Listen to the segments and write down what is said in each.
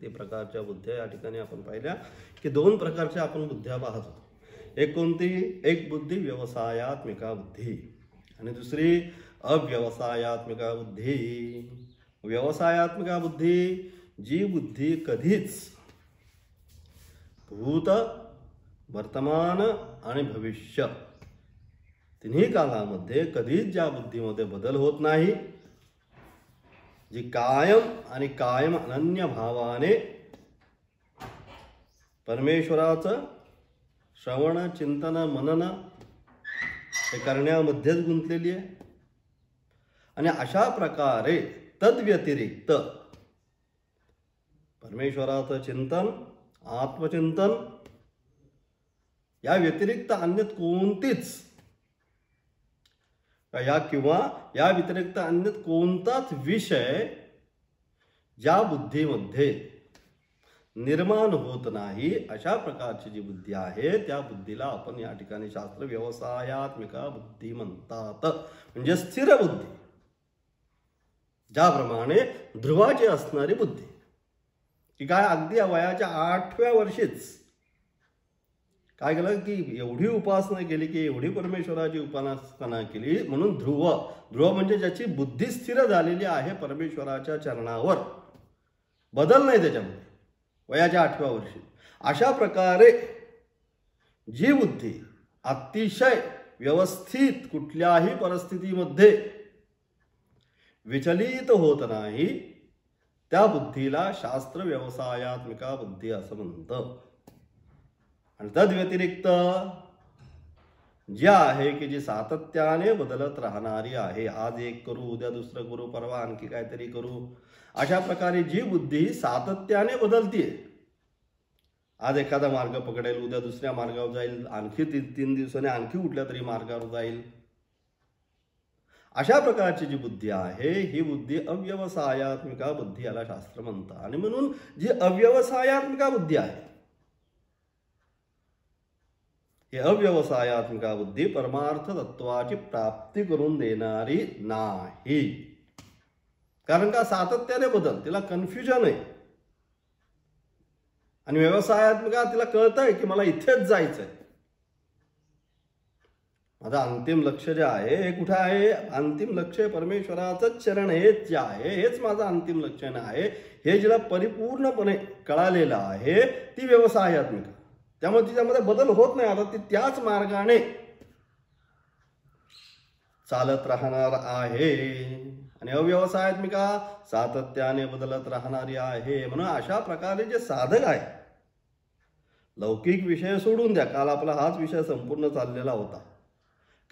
किती प्रकारच्या बुद्ध्या या ठिकाणी आपण पाहिल्या की दोन प्रकारच्या आपण बुद्ध्या पाहत होतो. एक कोणती? एक बुद्धी व्यवसायात्मिका बुद्धी आणि दुसरी अव्यवसायात्मिका बुद्धी. व्यवसायात्मिका बुद्धी जी बुद्धी कधीच भूत, वर्तमान आणि भविष्य तिन्ही कालामध्ये कधीच ज्या बुद्धीमध्ये बदल होत नाही, जी कायम आणि कायम अनन्य भावाने परमेश्वराचं श्रवण, चिंतन, मनन हे करण्यामध्येच गुंतलेली आहे. आणि अशा प्रकारे तद्व्यतिरिक्त परमेश्वराचं चिंतन, आत्मचिंतन या व्यतिरिक्त अन्य कोणतीच या व्यतिरिक्त अन्य कोणताच विषय ज्या बुद्धीमध्ये निर्माण होत नाही, अशा प्रकारची जी बुद्धी आहे त्या बुद्धीला आपण या ठिकाणी शास्त्र व्यवसायात्मिका बुद्धी म्हणतात. म्हणजे स्थिर बुद्धी, ज्याप्रमाणे ध्रुवाची असणारी बुद्धी की काय अगदी वयाच्या 8व्या वर्षीच काय केलं की एवढी उपासना केली, की एवढी परमेश्वराची उपासना केली, म्हणून ध्रुव म्हणजे ज्याची बुद्धी स्थिर झालेली आहे परमेश्वराच्या चरणावर, बदल नाही त्याच्यामध्ये वयाच्या 8व्या वर्षी. अशा प्रकारे जी बुद्धी अतिशय व्यवस्थित कुठल्याही परिस्थितीमध्ये विचलित होत नाही, त्या बुद्धीला शास्त्र व्यवसायात्मिका बुद्धी असं म्हणतं. आणि तद्व्यतिरिक्त जी आहे की जी सातत्याने बदलत राहणारी आहे, आज एक करू, उद्या दुसरं करू, परवा आणखी काहीतरी करू, अशा प्रकारे जी बुद्धी सातत्याने बदलतीये, आज एखादा मार्ग पकडेल, उद्या दुसऱ्या मार्गावर जाईल, आणखी 3 दिवसांनी आणखी कुठल्या तरी मार्गावर जाईल, अशा प्रकारची जी बुद्धी आहे ही बुद्धी अव्यवसायात्मिका बुद्धी याला शास्त्र म्हणतं. आणि म्हणून जी अव्यवसायात्मिका बुद्धी आहे ही अव्यवसायात्मिका बुद्धी परमार्थ तत्वाची प्राप्ती करून देणारी नाही. कारण का? सातत्याने बदल, तिला कन्फ्युजन आहे. आणि व्यवसायात्मिका तिला कळतंय की मला इथेच जायचंय, माझं अंतिम लक्ष जे आहे हे कुठं आहे? अंतिम लक्ष परमेश्वराचं चरण हेच जे आहे, हेच माझं अंतिम लक्ष आहे, हे जिला परिपूर्णपणे कळालेलं आहे ती व्यवसायात्मिका. त्यामुळे तिच्यामध्ये बदल होत नाही. आता ती त्याच मार्गाने चालत राहणार आहे. आणि अव्यवसायात्मिका सातत्याने बदलत राहणारी आहे. म्हणून अशा प्रकारे जे साधक आहे, लौकिक विषय सोडून द्या, काल आपला हाच विषय संपूर्ण चाललेला होता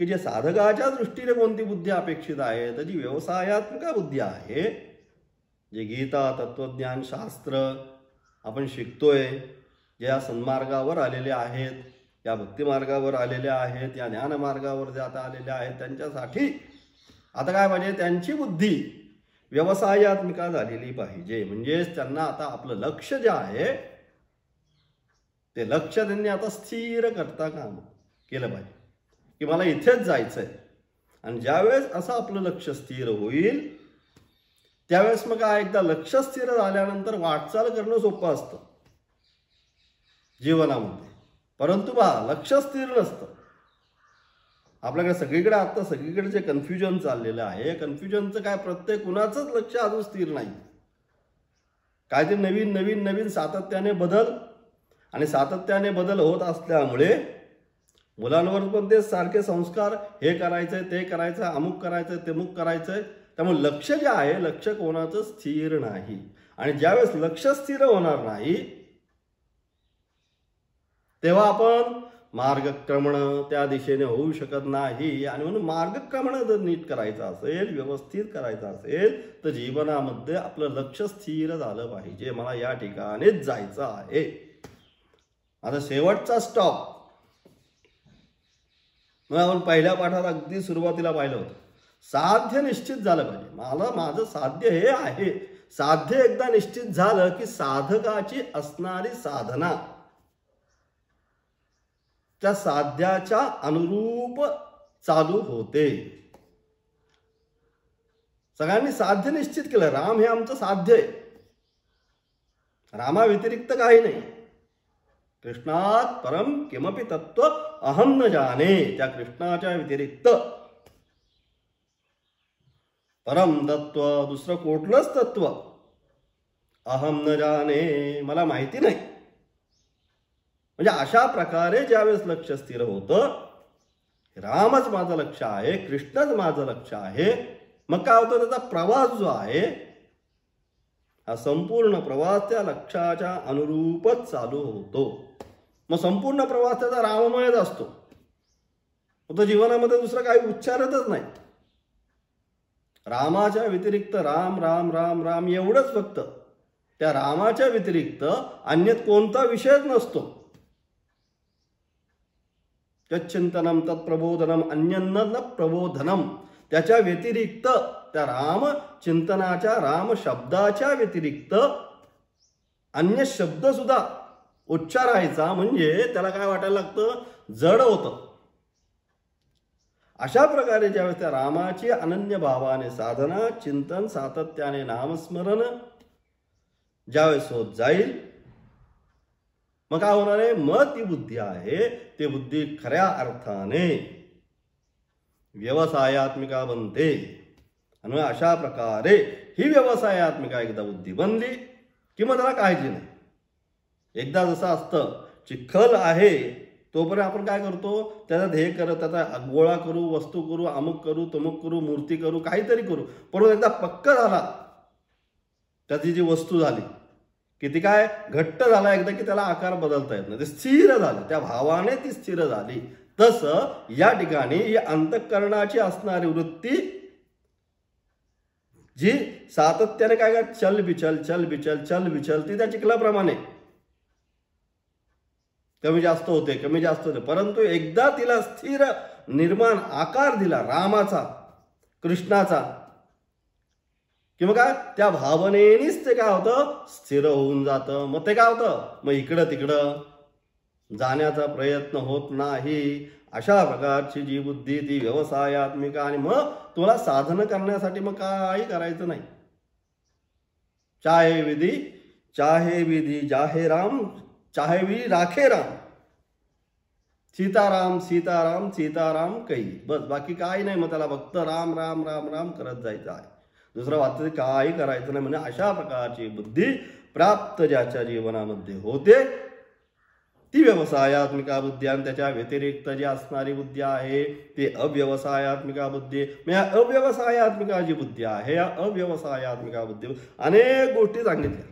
की जे साधकाच्या दृष्टीने कोणती बुद्धी अपेक्षित आहे, तर जी व्यवसायात्मिका बुद्धी आहे, जे गीता, तत्वज्ञान, शास्त्र आपण शिकतोय, जे या सन्मार्गावर आलेले आहेत, या भक्तिमार्गावर आलेले आहेत, या ज्ञानमार्गावर जे आता आलेले आहेत, त्यांच्यासाठी आता काय पाहिजे? त्यांची बुद्धी व्यवसायात्मिका झालेली पाहिजे. म्हणजेच त्यांना आता आपलं लक्ष जे आहे ते लक्ष त्यांनी आता स्थिर करता काम केलं पाहिजे की मला इथेच जायचंय. आणि ज्यावेळेस असं आपलं लक्ष स्थिर होईल त्यावेळेस मग काय, एकदा लक्ष स्थिर झाल्यानंतर वाटचाल करणं सोपं असतं जीवनामध्ये. परंतु लक्ष स्थिर नसतं आपल्याकडे. सगळीकडे आता सगळीकडे जे कन्फ्युजन चाललेलं आहे, कन्फ्युजनचं काय, प्रत्येक कुणाचंच लक्ष अजून स्थिर नाही. काय ते नवीन नवीन नवीन सातत्याने बदल, आणि सातत्याने बदल होत असल्यामुळे मुलांवर पण ते सारखे संस्कार, हे करायचंय, ते करायचं, अमुक करायचंय, तेमुक करायचंय. त्यामुळे लक्ष जे आहे, लक्ष कोणाचं स्थिर नाही. आणि ज्यावेळेस लक्ष स्थिर होणार नाही तेव्हा आपण मार्गक्रमण त्या दिशेने होऊ शकत नाही. आणि म्हणून मार्गक्रमण जर नीट करायचं असेल, व्यवस्थित करायचं असेल, तर जीवनामध्ये आपलं लक्ष स्थिर झालं पाहिजे. मला या ठिकाणीच जायचं आहे, आता शेवटचा स्टॉप. मग आपण पहिल्या पाठात अगदी सुरुवातीला पाहिलं होतं, साध्य निश्चित झालं पाहिजे. माझं साध्य हे आहे. साध्य एकदा निश्चित झालं की साधकाची असणारी साधना त्या साध्याच्या अनुरूप चालू होते. सगळ्यांनी साध्य निश्चित केलं, राम हे आमचं साध्य आहे. रामा व्यतिरिक्त काही नाही. कृष्णात परम किमपि तत्व अहम न जाने. त्या कृष्णाच्या व्यतिरिक्त परम तत्व दुसरं कुठलंच तत्व अहम न जाने, मला माहिती नाही. म्हणजे अशा प्रकारे ज्यावेळेस लक्ष स्थिर होतं, रामच माझं लक्ष आहे, कृष्णच माझं लक्ष आहे, मग काय होतं, त्याचा प्रवास जो आहे हा संपूर्ण प्रवास त्या लक्षाच्या अनुरूपच चालू होतो. मग संपूर्ण प्रवास त्याचा राममयच असतो. तो जीवनामध्ये दुसरं काही उच्चारतच नाही. रामाच्या व्यतिरिक्त राम राम राम राम एवढंच फक्त. त्या रामाच्या व्यतिरिक्त अन्य कोणता विषयच नसतो. तच्चिंतनम तत्प्रबोधनम अन्यन्न न प्रबोधनम. त्याच्या व्यतिरिक्त त्या राम चिंतनाच्या राम शब्दाच्या व्यतिरिक्त अन्य शब्द सुद्धा उच्चारायचा म्हणजे त्याला काय वाटायला लागतं, जड होतं. अशा प्रकारे ज्यावेळेस त्या रामाची अनन्य भावाने साधना चिंतन सातत्याने नामस्मरण ज्यावेळेस होत जाईल, मग काय होणार आहे, मग ती बुद्धी आहे ती बुद्धी खऱ्या अर्थाने व्यवसायात्मिका बनते. आणि अशा प्रकारे ही व्यवसायात्मिका एकदा बुद्धी बनली की मग त्याला काळजी नाही. एकदा जसं असतं चिखल आहे तोपर्यंत आपण काय करतो, त्याचा ध्येय करत त्याचा गोळा करू, वस्तू करू, अमुक करू, तमुक करू, मूर्ती करू, काहीतरी करू. पण एकदा पक्क झाला, त्याची जी वस्तू झाली की ती काय घट्ट झाला एकदा की त्याला आकार बदलता येत नाही, ते स्थिर झालं, त्या भावाने ती स्थिर झाली. तसं या ठिकाणी ही अंतःकरणाची असणारी वृत्ती जी सातत्याने काय काय चल बिचल चल बिचल चल बिचल, ती त्या चिखलाप्रमाणे कमी जास्त होते कमी जास्त होते. परंतु एकदा तिला स्थिर निर्माण आकार दिला रामाचा कृष्णाचा किंवा काय त्या भावनेनेच ते काय होतं, स्थिर होऊन जातं. मग ते काय होतं, मग इकडं तिकडं जाण्याचा प्रयत्न होत नाही. अशा प्रकारची जी बुद्धी ती व्यवसायात्मिका. आणि मग तुला साधन करण्यासाठी मग काही करायचं नाही. चाहे विधी जाहे राम चाहे विधी राखे राम, सीताराम सीताराम सीताराम काही, बस बाकी काही नाही. मग त्याला फक्त राम राम राम राम करत जायचं आहे, दुसरं वाटतं काही करायचं नाही. म्हणजे अशा प्रकारची बुद्धी प्राप्त ज्याच्या जीवनामध्ये होते ती व्यवसायात्मिका बुद्धी. आणि त्याच्या व्यतिरिक्त जी असणारी बुद्धी आहे ती अव्यवसायात्मिका बुद्धी. म्हणजे अव्यवसायात्मिका जी बुद्धी आहे या अव्यवसायात्मिका बुद्धी अनेक गोष्टी सांगितल्या.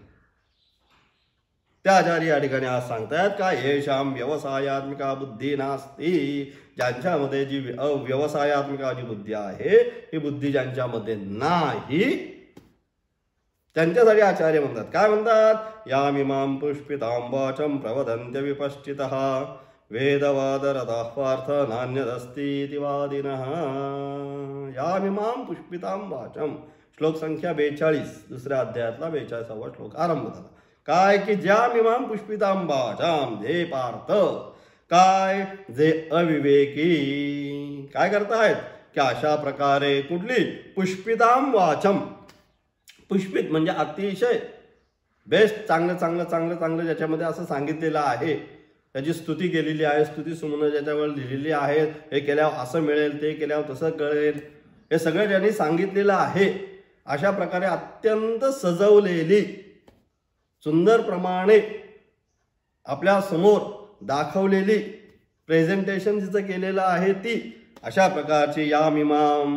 त्या आचार्य या ठिकाणी आज सांगतायत का येशाम व्यवसायात्मिका बुद्धी नास्ती. ज्यांच्यामध्ये जी अव्यवसायात्मिका जी बुद्धी आहे ही बुद्धी ज्यांच्यामध्ये नाही त्यांच्यासाठी आचार्य म्हणतात, काय म्हणतात, यामिमां पुष्पितां वाचं प्रवदन्त्य विपश्चितः वेदवादरतः पार्थ नान्यदस्तीति वादिनः. यामिमां पुष्पितां वाचं, श्लोक संख्या 42, दुसऱ्या अध्यायातला 42वा श्लोक आरंभ झाला. काय की ज्या मिमां पुष्पितां वाचां, जे पार्थ काय जे अविवेकी काय करतायत की अशा प्रकारे कुठली पुष्पितां वाचम, पुष्पित म्हणजे अतिशय बेस्ट चांगलं चांगलं चांगलं चांगलं ज्याच्यामध्ये असं सांगितलेलं आहे, त्याची स्तुती केलेली आहे, स्तुती सुमनं ज्याच्यावर लिहिलेली आहेत, हे केल्यावर असं मिळेल ते केल्यावर तसं कळेल, हे सगळं ज्यांनी सांगितलेलं आहे. अशा प्रकारे अत्यंत सजवलेली सुंदर प्रमाणे आपल्या समोर दाखवलेली प्रेझेंटेशन जिचं केलेलं आहे ती अशा प्रकारची यामिमां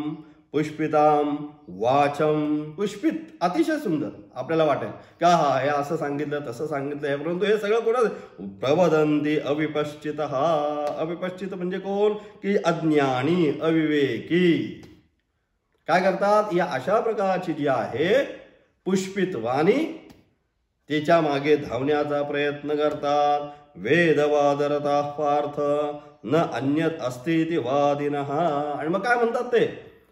पुष्पितां वाचम, पुष्पित अतिशय सुंदर आपल्याला वाटेल का हा हे असं सांगितलं तसं सांगितलं हे, परंतु हे सगळं कोण प्रवदंती अविपश्चितः. अविपश्चित म्हणजे कोण की अज्ञानी अविवेकी काय करतात, या अशा प्रकारची जी आहे पुष्पित वाणी तिच्या मागे धावण्याचा प्रयत्न करतात. वेदवादरता पार्थ न अन्यत अस्तीति वादिनः. आणि मग काय म्हणतात ते,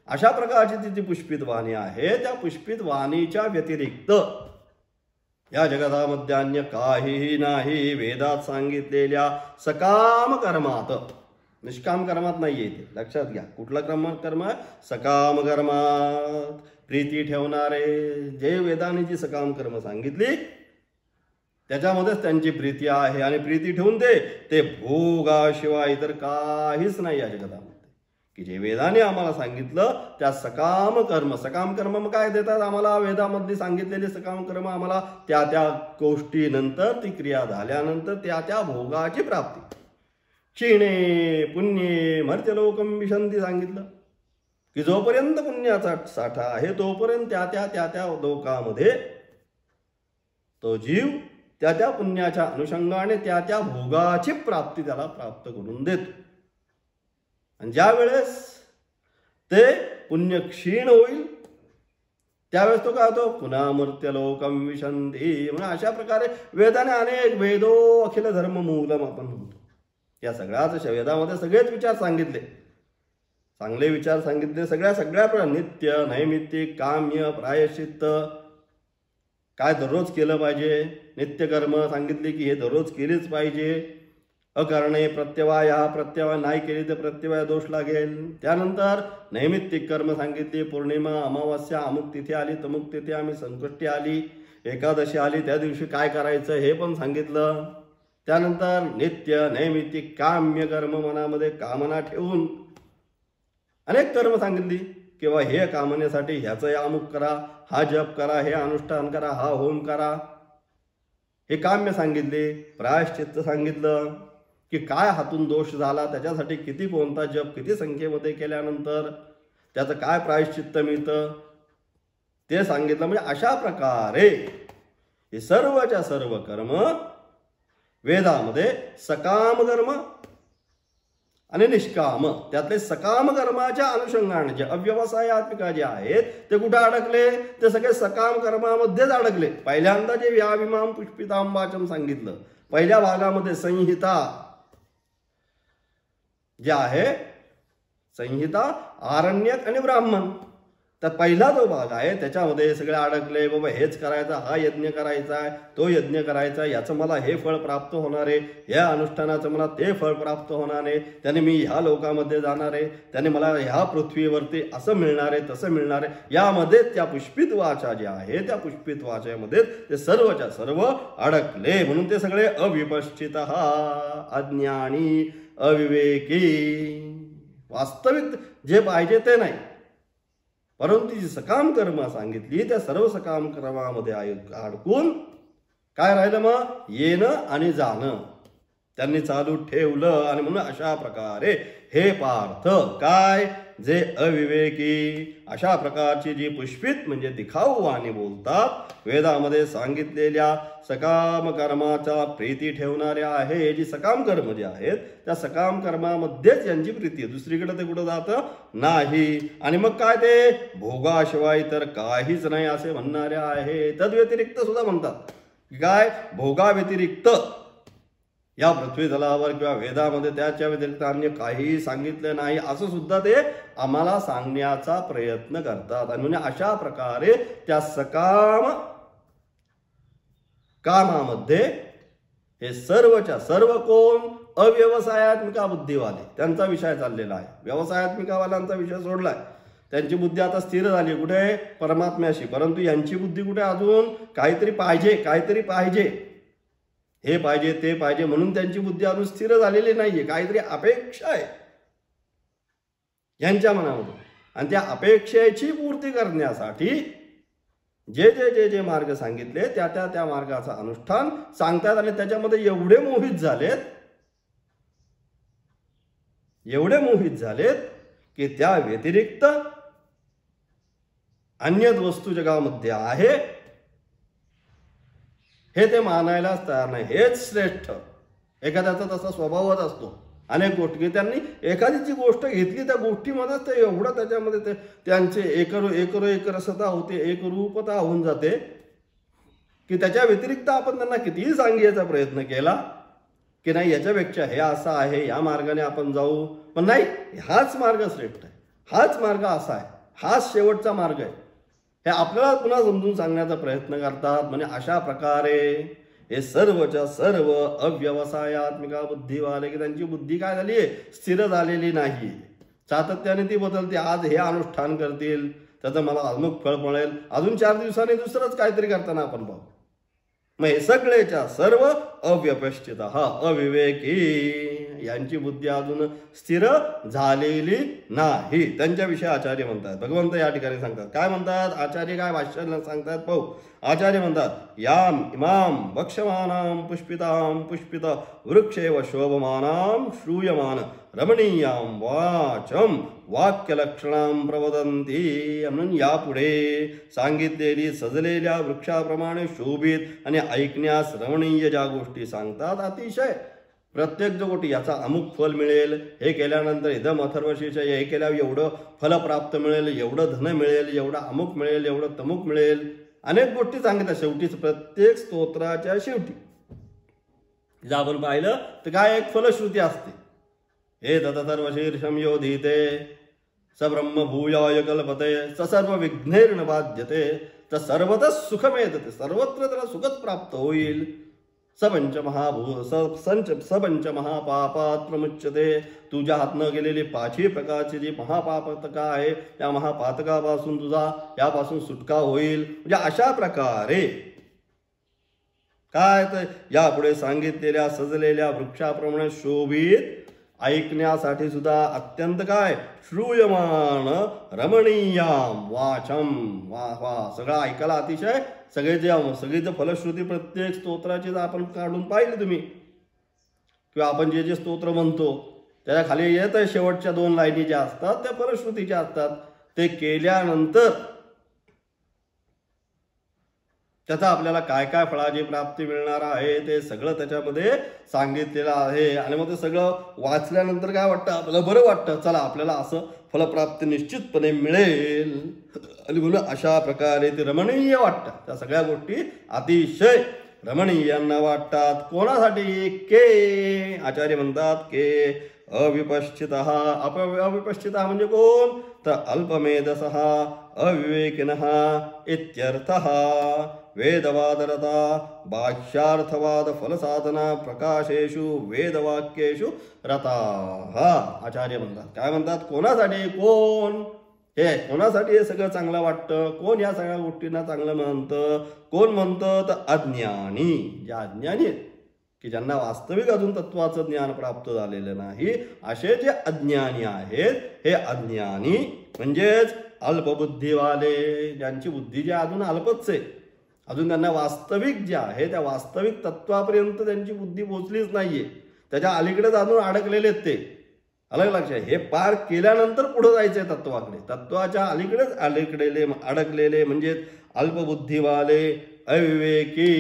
अशा प्रकारची ती जी पुष्पित वाणी आहे त्या पुष्पित वाणीच्या व्यतिरिक्त या जगतामध्ये अन्य काहीही नाही. वेदात सांगितलेल्या सकाम कर्मात, निष्काम कर्मात नाहीये ते लक्षात घ्या. कुठला कर्म सकाम कर्मात प्रीती ठेवणारे जे वेदाने जी सकाम कर्म सांगितली त्याच्यामध्येच त्यांची प्रीती आहे आणि प्रीती ठेवून ते भोगाशिवाय इतर काहीच नाही या जगतामध्ये. की जे वेदाने आम्हाला सांगितलं त्या सकाम कर्म मग काय देतात आम्हाला, वेदामधली सांगितलेले सकाम कर्म आम्हाला त्या त्या गोष्टीनंतर, ती क्रिया झाल्यानंतर त्या त्या भोगाची प्राप्ती. क्षीणे पुण्ये मर्त्यलोकम विशंती सांगितलं की जोपर्यंत पुण्याचा साठा आहे तोपर्यंत त्या त्या लोकामध्ये तो जीव त्या त्या पुण्याच्या अनुषंगाने त्या त्या भोगाची प्राप्ती त्याला प्राप्त करून देतो. आणि ज्या वेळेस ते पुण्य क्षीण होईल त्यावेळेस तो काय होतो, पुन्हा मर्त्यलोकम विशंती. म्हणून अशा प्रकारे वेदाने अनेक वेदो अखिल धर्म मूलम आपण म्हणतो. या सगळ्याच वेदामध्ये सगळेच विचार सांगितले, चांगले विचार सांगितले. सगळ्या नित्य नैमित्तिक काम्य प्रायश्चित्त काय दररोज केलं पाहिजे. नित्यकर्म सांगितले की हे दररोज केलेच पाहिजे. अकरणे प्रत्यवाय नाही केली तर प्रत्यवाय दोष लागेल. त्यानंतर नैमित्तिक कर्म सांगितली. पौर्णिमा अमावास्या अमुक तिथे आली, तमुक तिथे आम्ही संकष्टी आली, एकादशी आली, त्या दिवशी काय करायचं हे पण सांगितलं. त्यानंतर नित्य नैमित्तिक काम्य कर्म, मनामध्ये कामना ठेवून अनेक कर्म सांगितली किंवा हे कामनेसाठी ह्याचं अमुक करा, हा जप करा, हे अनुष्ठान करा, हा होम करा, हे काम्य सांगितले. प्रायश्चित्त सांगितलं की काय हातून दोष झाला त्याच्यासाठी किती कोणता जप किती संख्येमध्ये केल्यानंतर त्याचं काय प्रायश्चित्त मिळतं ते सांगितलं. म्हणजे अशा प्रकारे हे सर्वच्या सर्व कर्म वेदामध्ये सकाम कर्म आणि निष्काम, त्यातले सकाम कर्माच्या अनुषंगाने जे अव्यवसायात्मिका जे आहेत ते कुठे अडकले, ते सगळे सकाम कर्मामध्येच अडकले. पहिल्यांदा जे व्याविमाम पुष्पिताम वाचन सांगितलं पहिल्या भागामध्ये, संहिता जे आहे, संहिता आरण्यक आणि ब्राह्मण, तर पहिला जो भाग आहे त्याच्यामध्ये सगळे अडकले. बाबा हेच करायचं, हा यज्ञ करायचा आहे, तो यज्ञ करायचा, याचं मला हे फळ प्राप्त होणार आहे, या अनुष्ठानाचं मला ते फळ प्राप्त होणार आहे, त्याने मी ह्या लोकामध्ये जाणार आहे, त्याने मला ह्या पृथ्वीवरती असं मिळणार आहे, तसं मिळणार आहे. यामध्ये त्या पुष्पित वाचा जे आहे त्या पुष्पित वाचामध्ये ते सर्वच्या सर्व अडकले. म्हणून ते सगळे अविपश्चित, अज्ञानी, अविवेकी, वास्तविक जे पाहिजे ते नाही. परंतु जी सकाम कर्म सांगितली त्या सर्व सकाम कर्मामध्ये अडकून काय राहिलं, मग येणं आणि जाणं त्यांनी चालू ठेवलं. आणि म्हणून अशा प्रकारे हे पार्थ, काय जे अविवेकी अशा प्रकारची जी पुष्पित म्हणजे दिखाऊ वाणी बोलतात, वेदामध्ये सांगितलेल्या सकाम कर्माचा प्रीती ठेवणाऱ्या आहे, जी सकाम कर्म जे आहेत त्या सकाम कर्मामध्येच यांची प्रीती आहे, दुसरीकडे ते कुठं जातं नाही. आणि मग काय ते भोगाशिवाय तर काहीच नाही असे म्हणणाऱ्या आहे. तद्व्यतिरिक्त सुद्धा म्हणतात काय, भोगाव्यतिरिक्त या पृथ्वी तलावर किंवा वेदामध्ये त्याच्या व्यतिरिक्त अन्य काही सांगितलं नाही असं सुद्धा ते आम्हाला सांगण्याचा प्रयत्न करतात. आणि म्हणजे अशा प्रकारे त्या सकाम कामामध्ये हे सर्वच्या सर्व कोण, अव्यवसायात्मिका बुद्धिवाले, त्यांचा विषय चाललेला आहे. व्यवसायात्मिकावाल्यांचा विषय सोडलाय, त्यांची बुद्धी आता स्थिर झाली कुठे, परमात्म्याशी. परंतु यांची बुद्धी कुठे, अजून काहीतरी पाहिजे, हे पाहिजे ते पाहिजे, म्हणून त्यांची बुद्धी अजून स्थिर झालेली नाहीये. काहीतरी अपेक्षा आहे यांच्या मनामध्ये, आणि त्या अपेक्षेची पूर्ती करण्यासाठी जे मार्ग सांगितले त्या मार्गाचं अनुष्ठान सांगतात. आणि त्याच्यामध्ये एवढे मोहित झालेत की त्या व्यतिरिक्त अन्य वस्तू जगामध्ये आहे हे ते मानायलाच तयार नाही. हेच श्रेष्ठ. एखाद्याचा तसा स्वभावच असतो. अनेक गोष्टी त्यांनी एखादीची गोष्ट घेतली त्या गोष्टीमध्येच ते एवढं त्याच्यामध्ये ते त्यांचे एकर सता होते, एकरूपता होऊन जाते की त्याच्या व्यतिरिक्त आपण त्यांना कितीही सांगण्याचा प्रयत्न केला की नाही याच्यापेक्षा हे असं आहे, या मार्गाने आपण जाऊ, पण नाही, हाच मार्ग श्रेष्ठ आहे, हाच मार्ग असा आहे, हाच शेवटचा मार्ग आहे, हे आपल्याला पुन्हा समजून सांगण्याचा प्रयत्न करतात. म्हणजे अशा प्रकारे हे सर्वच्या सर्व अव्यवसायात्मिका बुद्धिवाले की त्यांची बुद्धी काय झाली आहे, स्थिर झालेली नाही, सातत्याने ती बदलते. आज हे अनुष्ठान करतील त्याचं मला अमुक फळ मिळेल, अजून 4 दिवसांनी दुसरंच काहीतरी करताना आपण पाहू. मग हे सगळेच्या सर्व अव्यपश्चित अविवेकी, यांची बुद्धी अजून स्थिर झालेली नाही, त्यांच्याविषयी आचार्य म्हणतात. भगवंत या ठिकाणी सांगतात. काय म्हणतात आचार्य, काय भाष्य सांगतात पाहू. आचार्य म्हणतात, याम इमाम वक्षमानां पुष्पितां पुष्पित वृक्षेव शोभमानां श्रूयमान रमणीयां वाचम वाक्यलक्षणां प्रवदंती. म्हणून यापुढे सांगितलेली सजलेल्या वृक्षाप्रमाणे शोभित आणि ऐकण्यास रमणीय ज्या गोष्टी सांगतात, अतिशय प्रत्येक जो गोष्टी याचा अमुक फल मिळेल, हे केल्यानंतर इदम अथर्वशीर्ष, हे केल्यावर एवढं फल प्राप्त मिळेल, एवढं धन मिळेल, एवढं अमुक मिळेल, एवढं तमुक मिळेल, अनेक गोष्टी सांगितल्या. शेवटीच प्रत्येक स्तोत्राच्या शेवटी जर आपण पाहिलं तर काय एक फलश्रुती असते. हे तदथर्वशीर्षम योधीते स ब्रह्म भूयाय कल्पते स सर्व विघ्नेर्न बाध्यते स सर्वतः सुखमेधते, सर्वत्र त्याला सुखच प्राप्त होईल. सबंच महापापात प्रमुच्यते, तुझ्या हातनं गेलेली 5ही प्रकारची जी महापातका आहे त्या महापातकापासून तुझा यापासून सुटका होईल. म्हणजे अशा प्रकारे काय तर यापुढे सांगितलेल्या सजलेल्या वृक्षाप्रमाणे शोभित, ऐकण्यासाठी सुद्धा अत्यंत काय श्रूयमान रमणीयाम वाचम, वा वा, सगळं ऐकायला अतिशय सगळी फलश्रुती प्रत्येक स्तोत्राची आपण काढून पाहिली तुम्ही, किंवा आपण जे जे स्तोत्र म्हणतो त्याच्या खाली येत आहे शेवटच्या 2 लाईनी ज्या असतात त्या फलश्रुतीच्या असतात. ते केल्यानंतर त्याचा आपल्याला काय काय फळाची प्राप्ती मिळणार आहे ते सगळं त्याच्यामध्ये सांगितलेलं आहे. आणि मग ते सगळं वाचल्यानंतर काय वाटतं, आपल्याला बरं वाटतं, चला आपल्याला असं फलप्राप्ती निश्चितपणे मिळेल. आणि म्हणून अशा प्रकारे ते रमणीय वाटतात. त्या सगळ्या गोष्टी अतिशय रमणीयांना वाटतात. कोणासाठी? के आचार्य म्हणतात के अविपश्चित. अविपश्चित म्हणजे कोण? तर अल्पमेधसः अविवेकिनः इत्यर्थः. वेदवादरता बाह्यार्थवाद फलसाधना प्रकाशेषु वेदवाक्येषु रताः. आचार्य म्हणतात, काय म्हणतात, कोणासाठी? कोण हे कोणासाठी हे सगळं चांगलं वाटतं, कोण या सगळ्या गोष्टींना चांगलं म्हणतं, कोण म्हणतं? तर अज्ञानी, जे अज्ञानी आहेत, की ज्यांना वास्तविक अजून तत्वाचं ज्ञान प्राप्त झालेलं नाही, असे जे अज्ञानी आहेत, हे अज्ञानी म्हणजेच अल्पबुद्धीवाले, ज्यांची बुद्धी जी अजून अल्पच आहे, अजून त्यांना वास्तविक जे आहे त्या वास्तविक तत्वापर्यंत त्यांची बुद्धी पोचलीच नाहीये, त्याच्या अलीकडेच अजून अडकलेले आहेत ते. अलग लक्षात, हे पार केल्यानंतर पुढे जायचंय तत्वाकडे. तत्वाच्या अलीकडेच अडकलेले म्हणजे अल्पबुद्धीवाले अविवेकी.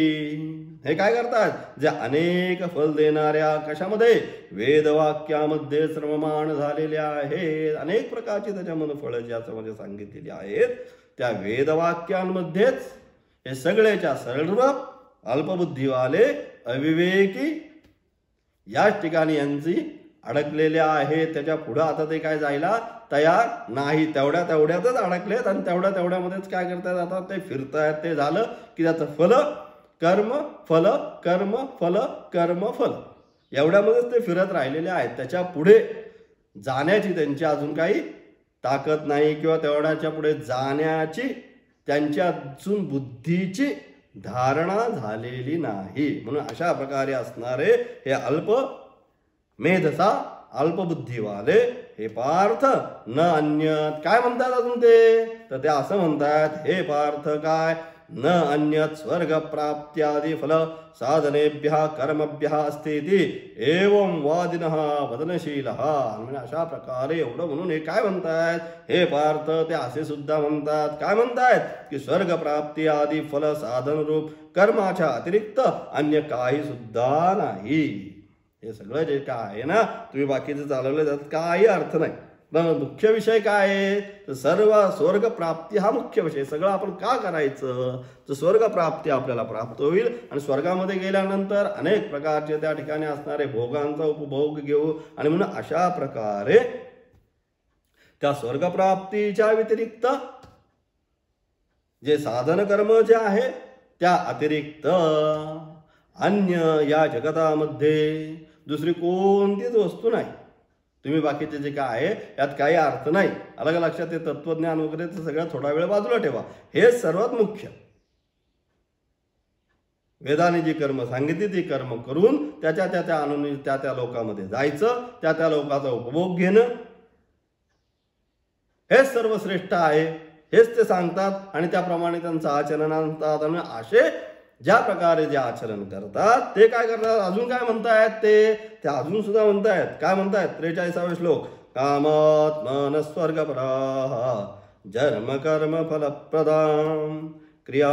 हे काय करतात? जे अनेक फल देणाऱ्या कशामध्ये? वेदवाक्यामध्ये श्रममान झालेले आहेत. अनेक प्रकारची त्याच्यामध्ये फळं ज्याच्यामध्ये सांगितलेली आहेत त्या वेदवाक्यांमध्येच हे सगळेच्या सर्व अल्पबुद्धीवाले अविवेकी याच ठिकाणी यांची अडकलेले आहेत. त्याच्या पुढे आता ते काय जायला तयार नाही, तेवढ्यातच अडकलेत आणि तेवढ्यामध्येच काय करतात, आता ते फिरतायत. ते झालं की त्याचं फल कर्म फल कर्म फल कर्म फल एवढ्यामध्येच ते फिरत राहिलेले आहेत. त्याच्या पुढे जाण्याची त्यांची अजून काही ताकद नाही, किंवा तेवढ्याच्या पुढे जाण्याची त्यांच्या अजून बुद्धीची धारणा झालेली नाही. म्हणून अशा प्रकारे असणारे हे अल्प मेधसा अल्पबुद्धीवाले हे पार्थ न अन्यत. काय म्हणतात अजून ते? तर ते असं म्हणतात, हे पार्थ काय न अन्यत स्वर्ग प्राप्त्यादि फल साधनेभ्यः कर्मभ्यः अस्तीति एवं वादिनः वदनशीलः. म्हणजे अशा प्रकारे एवढं म्हणून हे काय म्हणतायत, हे पार्थ ते असे सुद्धा म्हणतात. काय म्हणतायत की स्वर्ग प्राप्ती आदी फल साधन रूप कर्माच्या अतिरिक्त अन्य काही सुद्धा नाही. हे सगळं जे काय आहे ना, तुम्ही बाकीचं चालवलं त्यात काही अर्थ नाही. मुख्य विषय काय आहे तर सर्व स्वर्ग प्राप्ती हा मुख्य विषय. सगळं आपण का करायचं तर स्वर्ग प्राप्ती आपल्याला प्राप्त होईल, आणि स्वर्गामध्ये गेल्यानंतर अनेक प्रकारचे त्या ठिकाणी असणारे भोगांचा उपभोग घेऊ. आणि म्हणून अशा प्रकारे त्या स्वर्गप्राप्तीच्या व्यतिरिक्त जे साधन कर्म जे आहे त्या अतिरिक्त अन्य या जगतामध्ये दुसरी कोणतीच वस्तू नाही. तुम्ही बाकीचे जे काय आहे यात काही अर्थ नाही. अलग लक्षात, ते तत्वज्ञान वगैरे ते सगळं थोडा वेळ बाजूला ठेवा. हे सर्वात मुख्य. वेदाने जी कर्म सांगितली ती कर्म करून त्या अनुनी त्या लोकांमध्ये जायचं, त्या लोकांचा उपभोग घेणं, हेच सर्व श्रेष्ठ आहे, हेच ते सांगतात आणि त्याप्रमाणे त्यांचं आचरण आणतात. आणि असे ज्या प्रकारे जे आचरण करतात ते काय करतात, अजून काय म्हणतायत ते अजून सुद्धा म्हणतायत. काय म्हणतायत? 43वा श्लोक. कामात्मन स्वर्गपराः जन्म कर्म फलप्रदां क्रिया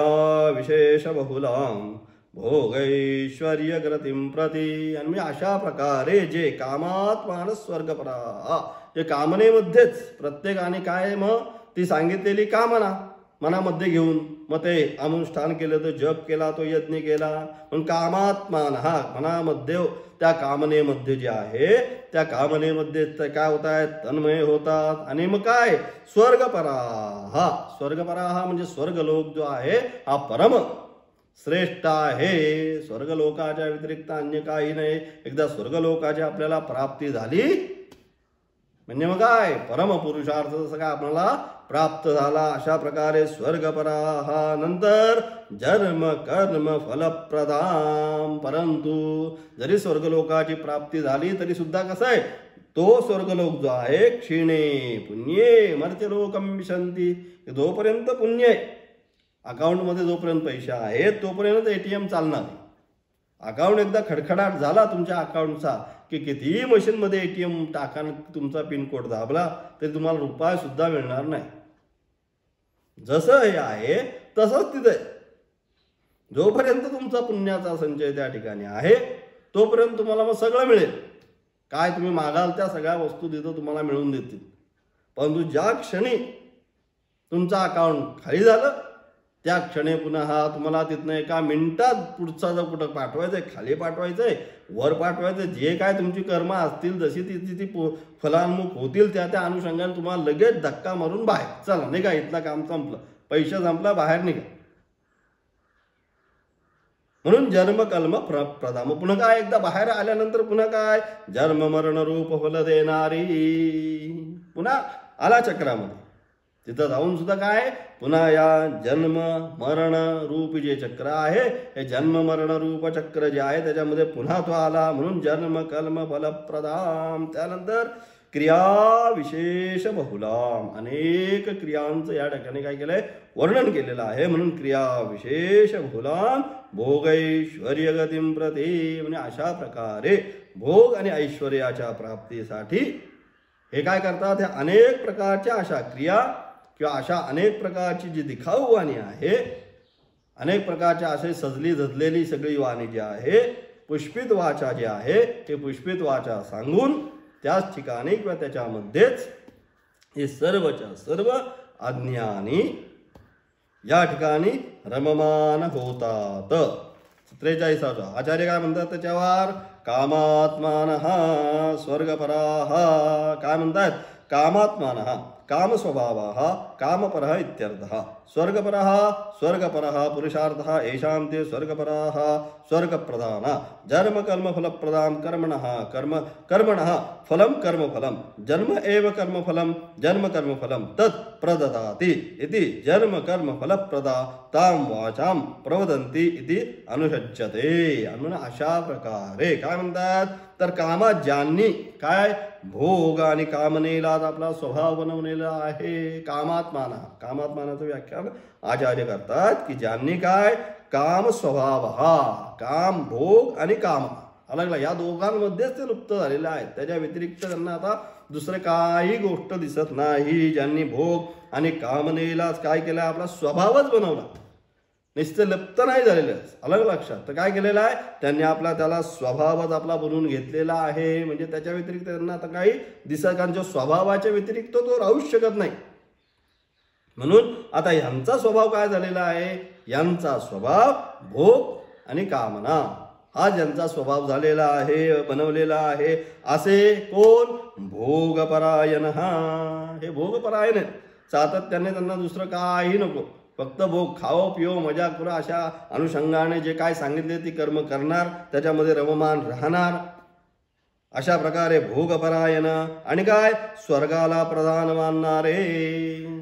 विशेष बहुलां भोगैश्वर्य गतिं प्रति. आणि अशा प्रकारे जे कामात्मान स्वर्गपराः, जे कामनेमध्येच प्रत्येकाने काय मग ती सांगितलेली कामना मनामध्ये घेऊन मग ते अनुष्ठान केलं, तो जप केला, तो यज्ञ केला. पण कामात्मान हा मनामध्ये त्या कामनेमध्ये जे आहे त्या कामनेमध्ये काय होत आहेत, तन्मय होतात. आणि मग काय स्वर्गपराः, स्वर्गपराः म्हणजे स्वर्गलोक जो आहे हा परम श्रेष्ठ आहे. स्वर्गलोकाच्या व्यतिरिक्त अन्य काही नाही. एकदा स्वर्गलोकाची आपल्याला प्राप्ती झाली म्हणजे मग काय परमपुरुषार्थ जसं काय आपल्याला प्राप्त झाला. अशा प्रकारे स्वर्गपराः. नंतर जन्म कर्म फलप्रदां. परंतु जरी स्वर्गलोकाची प्राप्ती झाली तरी सुद्धा कसं आहे, तो स्वर्गलोक जो आहे क्षीणे पुण्ये मर्त्यलोकं विशन्ति. जोपर्यंत पुण्य आहे अकाउंटमध्ये, जोपर्यंत पैसे आहेत तोपर्यंत ATM चालणार. अकाउंट एकदा खडखडाट झाला तुमच्या अकाउंटचा की कितीही मशीनमध्ये ATM टाका, तुमचा पिनकोड दाबला तरी तुम्हाला रुपया सुद्धा मिळणार नाही. जसं हे आहे तसंच तिथे जोपर्यंत तुमचा पुण्याचा संचय त्या ठिकाणी आहे तोपर्यंत तुम्हाला मग सगळं मिळेल. काय तुम्ही मागाल त्या सगळ्या वस्तू तिथं तुम्हाला मिळवून देतील. परंतु ज्या क्षणी तुमचा अकाउंट खाली झालं त्या क्षणी पुन्हा तुम्हाला तिथनं एका मिनिटात पुढचा जो कुठं पाठवायचंय, खाली पाठवायचंय, वर पाठवायचंय, जे काय तुमची कर्म असतील जशी ती फलान्मुख होतील त्या अनुषंगाने तुम्हाला लगेच धक्का मारून बाहेर चला नाही का, इथलं काम संपलं, पैसा संपला, बाहेर निघा. म्हणून जन्म कर्म प्रदा. मग पुन्हा काय एकदा बाहेर आल्यानंतर पुन्हा काय जन्म मरण रूप फल देणारी पुन्हा आला चक्रामध्ये. तिथं जाऊन सुद्धा काय पुन्हा या जन्म मरण रूप जे चक्र आहे हे जन्म मरण रूप चक्र जे आहे त्याच्यामध्ये पुन्हा तो आला. म्हणून जन्म कर्म फलप्रदाम. त्यानंतर क्रिया विशेष बहुलाम. अनेक क्रियांचं या ठिकाणी काय केलंय वर्णन केलेलं आहे. म्हणून क्रिया विशेष बहुलाम भोगैश्वर्य गतिं प्रति. म्हणजे अशा प्रकारे भोग आणि ऐश्वर्याच्या प्राप्तीसाठी हे काय करतात, हे अनेक प्रकारच्या अशा क्रिया किंवा अशा अनेक प्रकारची जी दिखाऊ वाणी आहे, अनेक प्रकारच्या असे सजली धजलेली सगळी वाणी जी आहे, पुष्पित वाचा जी आहे ते पुष्पित वाचा सांगून त्याच ठिकाणी किंवा त्याच्यामध्येच हे सर्वच्या सर्व अज्ञानी या ठिकाणी रममान होतात. 43 आचार्य काय म्हणतात त्याच्यावर, कामात्मानः स्वर्गपराः. काय म्हणतात, कामात्मानः कामस्वभावः कामपरः इत्यर्थः. स्वर्गपरः स्वर्गपरः पुरुषार्थः येषां ते स्वर्गपराः स्वर्गप्रदाना. जन्म कर्म फलप्रदां कर्मणः कर्मणः फलं कर्मफलं जन्म एव कर्मफलं जन्म कर्मफलं तत् प्रददाति इति जन्म कर्म फलप्रदा तां वाचां प्रवदन्ति इति अनुषज्यते. म्हणून अशा प्रकारे काय म्हणतात तर कामात ज्यांनी काय भोग आणि कामनेलाच आपला स्वभाव बनवलेला आहे. कामात्मानाचं व्याख्यान आचार्य करतात की ज्यांनी काय काम स्वभाव हा काम भोग आणि काम अलगला या दोघांमध्येच ते लुप्त झालेले आहेत. त्याच्या व्यतिरिक्त त्यांना आता दुसरं काही गोष्ट दिसत नाही. ज्यांनी भोग आणि कामनेलाच काय केलं आपला स्वभावच बनवला, निश्चित लुप्त नाही झालेलं अलग लक्षात. तर काय केलेलं आहे त्यांनी आपला त्याला स्वभावच आपला बनवून घेतलेला आहे. म्हणजे त्याच्या व्यतिरिक्त त्यांना आता काही दिसकांच्या स्वभावाच्या व्यतिरिक्त तो राहूच शकत नाही. म्हणून आता यांचा स्वभाव काय झालेला आहे, यांचा स्वभाव भोग आणि कामना हा ज्यांचा स्वभाव झालेला आहे बनवलेला आहे. असे कोण भोगपरायण. हे भोगपरायण सातत्याने त्यांना दुसरं काही नको, फक्त भोग खाओ पिओ मजा करा अशा अनुषंगाने जे काय सांगितले ती कर्म करणार, त्याच्यामध्ये रममान राहणार. अशा प्रकारे भोगपरायण आणि काय स्वर्गाला प्रधान मानणारे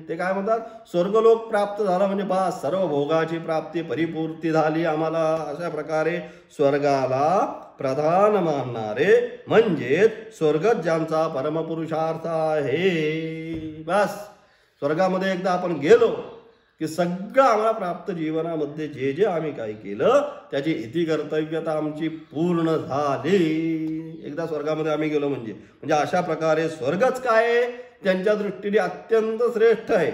ते काय म्हणतात, स्वर्गलोक प्राप्त झाला म्हणजे बा सर्व भोगाची प्राप्ती परिपूर्ती झाली आम्हाला, अशा प्रकारे स्वर्गाला प्रधान मानणारे म्हणजे स्वर्गच ज्यांचा परमपुरुषार्थ आहे. बस स्वर्गामध्ये एकदा आपण गेलो की सगळं आम्हाला प्राप्त जीवनामध्ये जे जे आम्ही काही केलं त्याची इति कर्तव्यता आमची पूर्ण झाली. एकदा स्वर्गामध्ये आम्ही गेलो म्हणजे अशा प्रकारे स्वर्गच काय त्यांच्या दृष्टीने अत्यंत श्रेष्ठ आहे.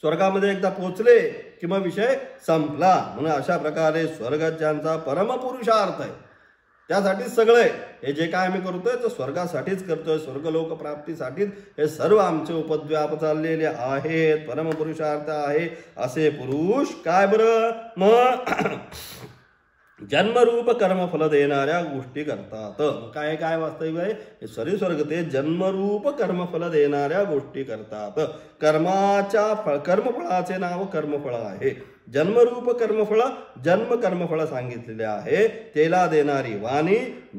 स्वर्गामध्ये एकदा पोचले की मग विषय संपला. म्हणून अशा प्रकारे स्वर्ग ज्यांचा परमपुरुषार्थ आहे त्यासाठी सगळे हे जे काय आम्ही करतोय तर स्वर्गासाठीच करतोय, स्वर्गलोक प्राप्तीसाठीच हे सर्व आमचे उपद्व्याप चाललेले आहेत, परमपुरुषार्थ आहे असे पुरुष काय बरं मग जन्मरूप कर्मफल देणाऱ्या गोष्टी करतात. काय काय वास्तविक आहे हे स्वर्ग ते जन्मरूप कर्मफल देणाऱ्या गोष्टी करतात. कर्मफळाचे नाव कर्मफळ आहे. जन्मरूप कर्मफळ जन्म कर्मफळ सांगितलेले आहे. तेला देणारी वाणी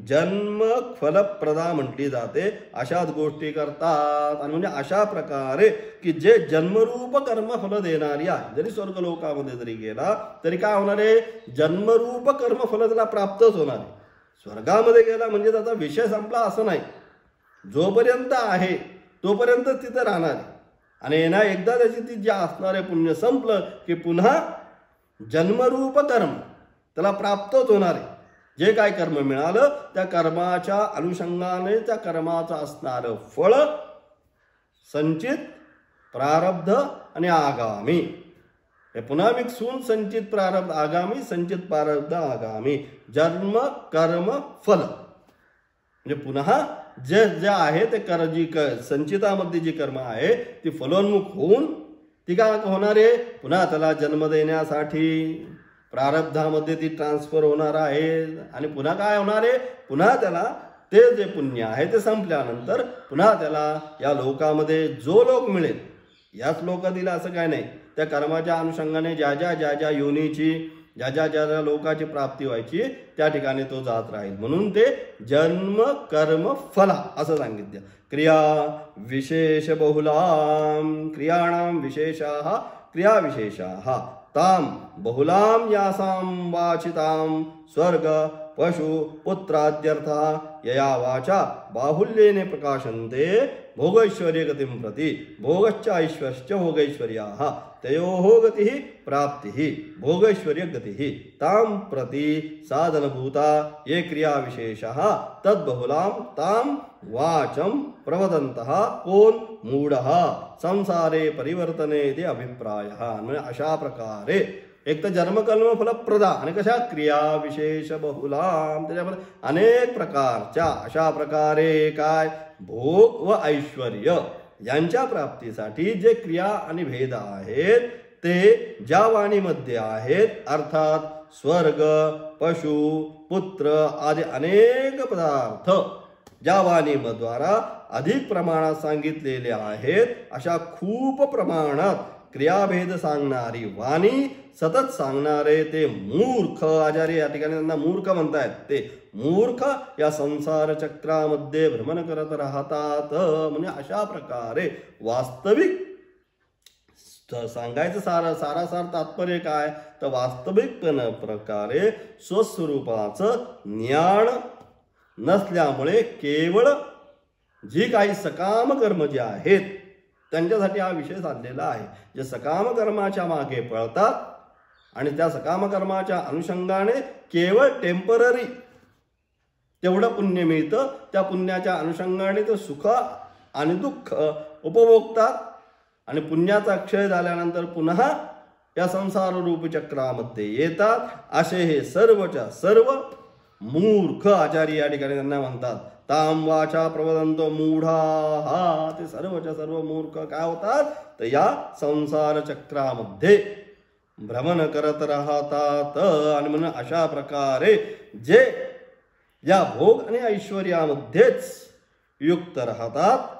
जन्म फलप्रदा म्हटली जाते. अशाच गोष्टी करतात. आणि म्हणजे अशा प्रकारे की जे जन्मरूप कर्मफल देणारी आहे, जरी स्वर्गलोकामध्ये जरी गेला तरी काय होणार आहे, जन्मरूप कर्मफल त्याला प्राप्तच होणार आहे. स्वर्गामध्ये गेला म्हणजे त्याचा विषय संपला असं नाही, जोपर्यंत आहे तोपर्यंत तिथं राहणार आहे. आणि ना एकदा त्याची ती जे असणारे पुण्य संपलं की पुन्हा जन्मरूप कर्म त्याला प्राप्तच होणार आहे. जे काय कर्म मिळालं त्या कर्माच्या अनुषंगाने त्या कर्माचं असणारं फळ संचित प्रारब्ध आणि आगामी हे पुन्हा मिक्सून संचित प्रारब्ध आगामी संचित प्रारब्ध आगामी जन्म कर्म फल म्हणजे पुन्हा जे जे आहे ते संचितामध्ये जी कर्म आहे ती फलोन्मुख होऊन ती काय होणार आहे, पुन्हा त्याला जन्म देण्यासाठी प्रारब्धामध्ये ती ट्रान्सफर होणार आहे. आणि पुन्हा काय होणार आहे, पुन्हा त्याला ते जे पुण्य आहे ते संपल्यानंतर पुन्हा त्याला या लोकामध्ये जो लोक मिळेल याच लोकातील असं काय नाही, त्या कर्माच्या अनुषंगाने ज्या ज्या योनीची ज्या ज्या लोकांची प्राप्ती व्हायची त्या ठिकाणी तो जात राहील. म्हणून ते जन्म कर्म फला असं सांगितलं. क्रिया विशेष बहुलाम क्रियाणाम विशेषाः क्रिया विशेषाः ताम बहुलाम यासाम वाचिताम स्वर्ग पशु पुत्राद्यर्थः यया वाचा बाहुल्येने प्रकाशन्ते भोगैश्वर्य गतिं प्रति भोगश्च ऐश्वर्यश्च भोगैश्वर्याः तयोः गतिः प्राप्तिः भोगैश्वर्य गतिः ताम प्रति साधनभूता ये क्रिया विशेषः तद्बहुलां ताम वाचं प्रवदन्तः कोण मूढः संसारे परिवर्तने इति अभिप्रायः. म्हणजे अशा प्रकारे एक तर जन्मकर्म फलप्रदा आणि कशा क्रिया विशेष बहुलाम त्याच्यामध्ये अनेक प्रकारच्या अशा प्रकारे काय भोग व ऐश्वर्य यांच्या प्राप्तीसाठी जे क्रिया आणि भेद आहेत ते ज्या वाणीमध्ये आहेत, अर्थात स्वर्ग पशु पुत्र आदी अनेक पदार्थ ज्या वाणीद्वारा अधिक प्रमाणात सांगितलेले आहेत, अशा खूप प्रमाणात क्रियाभेद सांगणारी वाणी सतत सांगणारे ते मूर्ख आचार्य या ठिकाणी त्यांना मूर्ख म्हणतायत. ते मूर्ख या संसार चक्रामध्ये भ्रमण करत राहतात. म्हणजे अशा प्रकारे वास्तविक सांगायचं सारासार तात्पर्य काय तर वास्तविक प्रकारे स्वस्वरूपाचं ज्ञान नसल्यामुळे केवळ जी काही सकाम कर्म जे आहेत त्यांच्यासाठी हा विषय साधलेला आहे. जे सकाम कर्माच्या मागे पळतात आणि त्या सकाम कर्माच्या अनुषंगाने केवळ टेम्पररी तेवढं पुण्य मिळतं, त्या पुण्याच्या अनुषंगाने ते सुख आणि दुःख उपभोगतात आणि पुण्याचा क्षय झाल्यानंतर पुन्हा या संसार रूप चक्रामध्ये येतात. असे हे सर्वच्या सर्व मूर्ख आचार्य या ठिकाणी त्यांना म्हणतात. ताम वाचा प्रवदंतो मूढा हा ते सर्वच्या सर्व मूर्ख काय होतात तर या संसार चक्रामध्ये भ्रमण करत राहतात. आणि म्हणून अशा प्रकारे जे या भोग आणि ऐश्वर्यामध्येच युक्त राहतात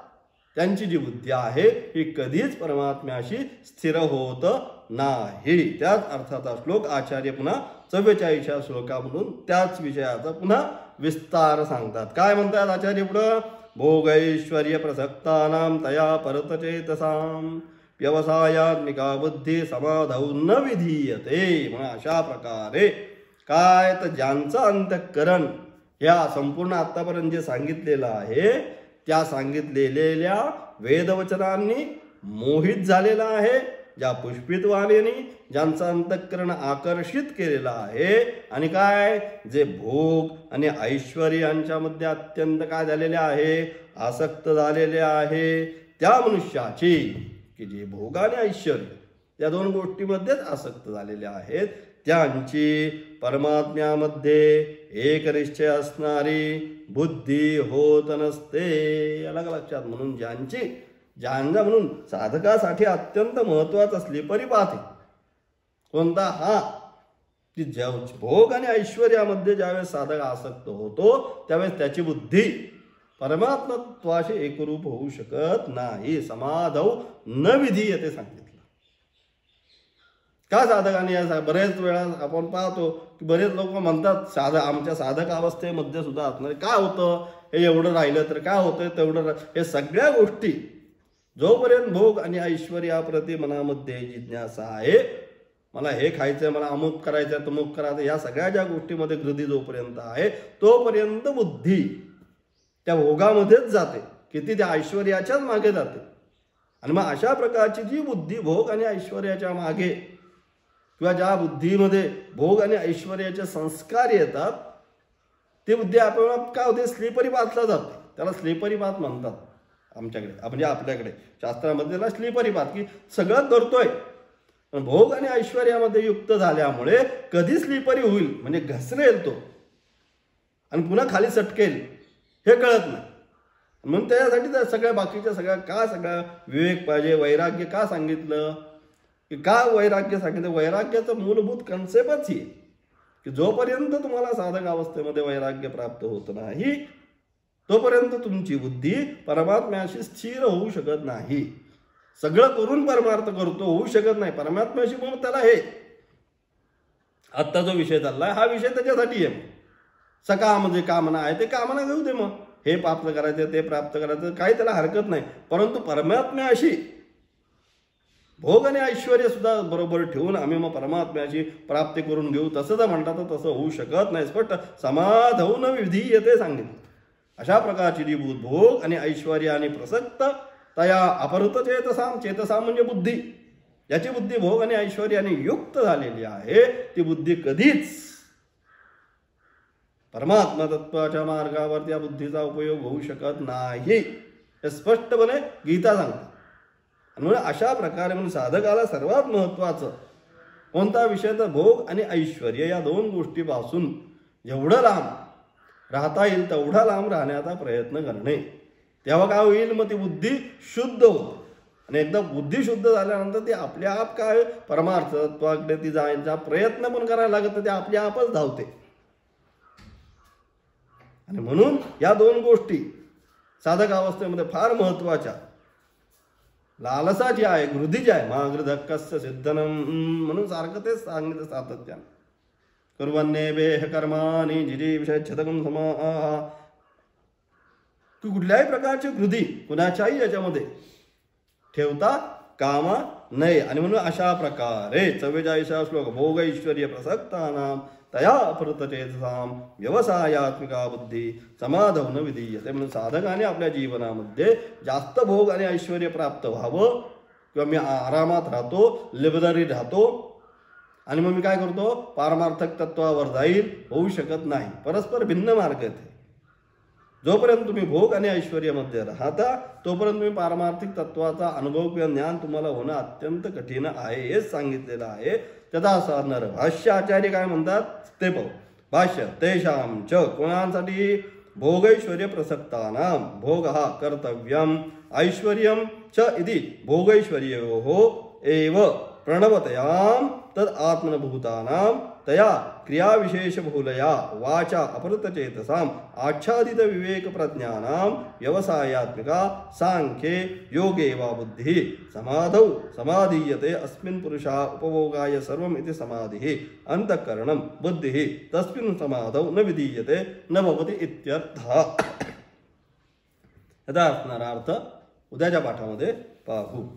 त्यांची जी बुद्धी आहे ही कधीच परमात्म्याशी स्थिर होत नाही. त्याच अर्थाचा श्लोक आचार्य पुन्हा 44व्या श्लोकामधून त्याच विषयाचा पुन्हा विस्तार सांगतात. काय म्हणतात आचार्य पुढं? भोगैश्वर्य प्रसक्तानां तया परतचेतसां व्यवसायात्मिका बुद्धी समाधौ न विधीयते. म्हणून अशा प्रकारे काय तर ज्यांचं अंतःकरण या संपूर्ण आतापर्यंत जे सांगितलेलं आहे त्या सांगितलेल्या वेदवचनांनी मोहित झालेला आहे, ज्या पुष्पित वाणीने ज्यांचं अंतःकरण आकर्षित केलेलं आहे, आणि काय जे भोग आणि ऐश्वर्य यांच्यामध्ये अत्यंत काय झालेले आहे, आसक्त झालेले आहे, त्या मनुष्याची की जे भोग आणि ऐश्वर्य या दोन गोष्टीमध्येच आसक्त झालेले आहेत, त्यांची परमात्म्यामध्ये एक निश्चय असणारी बुद्धी होत नसते. अलग लक्षात. म्हणून ज्यांचा म्हणून साधकासाठी अत्यंत महत्वाचा स्लीपरी पाथ आहे कोणता? हा की भोग आणि ऐश्वर्यामध्ये ज्यावेळेस साधक आसक्त होतो त्यावेळेस त्याची बुद्धी परमात्मत्वाशी एकरूप होऊ शकत नाही. समाधौ न विधीयते सांगितलं. का साधकाने या बरेच वेळा आपण पाहतो की बरेच लोक म्हणतात आमच्या साधक अवस्थेमध्ये सुद्धा असणार काय होतं, हे एवढं राहिलं तर काय होतं, तेवढं हे सगळ्या गोष्टी जोपर्यंत भोग आणि ऐश्वर्याप्रती मनामध्ये जिज्ञासा आहे, मला हे खायचंय, मला अमुक करायचंय, तमुक करायचं, या सगळ्या ज्या गोष्टीमध्ये गृधी जोपर्यंत आहे तोपर्यंत बुद्धी त्या भोगामध्येच जाते, किती त्या ऐश्वर्याच्याच मागे जाते. आणि मग अशा प्रकारची जी बुद्धी भोग आणि ऐश्वर्याच्या मागे किंवा ज्या बुद्धीमध्ये भोग आणि ऐश्वर्याचे संस्कार येतात ती बुद्धी आपोआप काय होते, स्लीपरी पाथला जाते. त्याला स्लीपरी पाथ म्हणतात आमच्याकडे, म्हणजे आपल्याकडे शास्त्रामध्ये त्याला स्लीपरी पाथ, की सगळं करतोय पण भोग आणि ऐश्वर्यामध्ये युक्त झाल्यामुळे कधी स्लीपरी होईल म्हणजे घसरेल तो आणि पुन्हा खाली सटकेल हे कळत नाही. म्हणून त्यासाठी त्या सगळ्या बाकीच्या सगळ्या विवेक पाहिजे, वैराग्य का सांगितलं, की का वैराग्य सांगितलं? वैराग्याचं मूलभूत कन्सेप्टच ही की जोपर्यंत तुम्हाला साधक अवस्थेमध्ये वैराग्य प्राप्त होत नाही तोपर्यंत तुमची बुद्धी परमात्म्याशी स्थिर होऊ शकत नाही. सगळं करून परमार्थ करतो, होऊ शकत नाही परमात्म्याशी. म्हणून त्याला हे आत्ता जो विषय चाललाय हा विषय त्याच्यासाठी आहे. सकाम जे कामना आहे ते कामना घेऊ दे, मग हे प्राप्त करायचं ते प्राप्त करायचं काही त्याला हरकत नाही. परंतु परमात्म्याशी भोग आणि ऐश्वर्य सुद्धा बरोबर ठेवून आम्ही मग परमात्म्याची प्राप्ती करून घेऊ तसं जर म्हणतात तर तसं होऊ शकत नाही. स्पष्ट समाधौ न विधीयते सांगितलं. अशा प्रकारची जी भोग आणि ऐश्वर्य आणि प्रसक्त तया अपहृत चेतसाम म्हणजे बुद्धी, याची बुद्धी भोग आणि ऐश्वर्याने युक्त झालेली आहे, ती बुद्धी कधीच परमात्मा तत्वाच्या मार्गावर त्या बुद्धीचा उपयोग होऊ शकत नाही हे स्पष्टपणे गीता सांगते. म्हणून अशा प्रकारे म्हणून साधकाला सर्वात महत्वाचं कोणता विषय तर भोग आणि ऐश्वर्य या दोन गोष्टीपासून जेवढं लांब राहता येईल तेवढा लांब राहण्याचा प्रयत्न करणे. तेव्हा काय होईल, मग ती बुद्धी शुद्ध होते. आणि एकदा बुद्धी शुद्ध झाल्यानंतर ती आपल्या आप काय परमार्थ तत्वाकडे ती जायचा प्रयत्न पण करायला लागत नाही, ते आपल्या आपच धावते. आणि म्हणून या दोन गोष्टी साधक अवस्थेमध्ये फार महत्वाच्या. लालसा जी आहे, गृधी जी आहे, मागृधक्कस्य सिद्धनम, म्हणून सारखं तेच सांगितलं सातत्यानं. कुर्वन्नेवेह कर्माणि जिजीविषच्छतकं समाः. की कुठल्याही प्रकारची गृधी कुणाच्याही याच्यामध्ये ठेवता कामा नये. आणि म्हणून अशा प्रकारे 44 श्लोक भोग ऐश्वर्य प्रसक्तानां तया अपहृत चेतसां व्यवसायात्मिका बुद्धी समाधौ न विधीयते. म्हणून साधकाने आपल्या जीवनामध्ये जास्त भोग आणि ऐश्वर्य प्राप्त व्हावं, किंवा मी आरामात राहतो, लिबदरी राहतो आणि मग मी काय करतो पारमार्थक तत्वावर जाईल, होऊ शकत नाही. परस्पर भिन्न मार्ग आहेत. जोपर्यंत तुम्ही भोग आणि ऐश्वर्यामध्ये राहता तोपर्यंत तुम्ही पारमार्थिक तत्वाचा अनुभव किंवा ज्ञान तुम्हाला होणं अत्यंत कठीण आहे, हेच सांगितलेलं आहे. त्याचा साधणार भाष्य आचार्य काय म्हणतात ते पाहू. भाष्य तेषां च कोणासाठी भोगैश्वर्य प्रसक्तानां, भोग हा कर्तव्यम ऐश्वर्यम च इति भोगैश्वर्योः एव प्रणवतयां तद आत्मनभूतानां तया क्रियाविशेषबहुलया वाचा अपरतचेतसाम् आच्छादित विवेक प्रज्ञानां व्यवसायात्मिका सांख्ये योगे वा बुद्धिः समाधौ समाधीयते अस्मिन् पुरुषा उपभोगाय सर्वम् इति समाधिः अंतःकरणं बुद्धिः तस्मिन् समाधौ न विधीयते न भवति इत्यर्थः। याचा असणारा अर्थ उद्याच्या पाठामध्ये पाहू।